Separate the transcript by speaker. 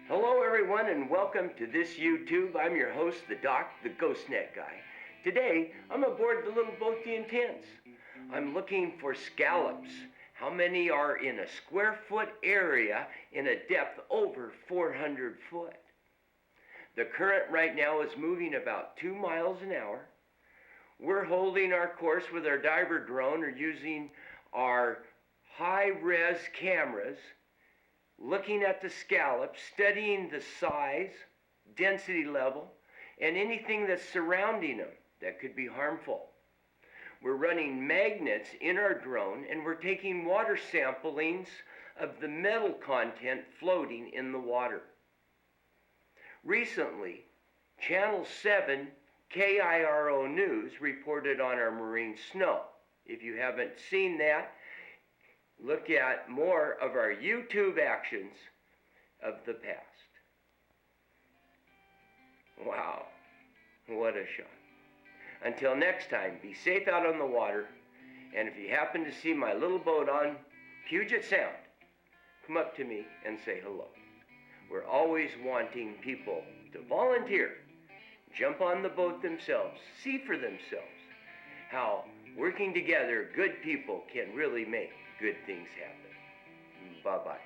Speaker 1: Hello everyone and welcome to this YouTube. I'm your host, the Doc, the GhostNet guy. Today, I'm aboard the little boat, the Intense. I'm looking for scallops. How many are in a square foot area in a depth over 400 foot? The current right now is moving about 2 miles an hour. We're holding our course with our diver drone or using our high-res cameras, looking at the scallops, studying the size, density level, and anything that's surrounding them that could be harmful. We're running magnets in our drone, and we're taking water samplings of the metal content floating in the water. Recently, Channel 7 KIRO News reported on our marine snow. If you haven't seen that, look at more of our YouTube actions of the past. Wow, what a shot. Until next time, be safe out on the water, and if you happen to see my little boat on Puget Sound, come up to me and say hello. We're always wanting people to volunteer, jump on the boat themselves, see for themselves how working together good people can really make good things happen. Bye-bye.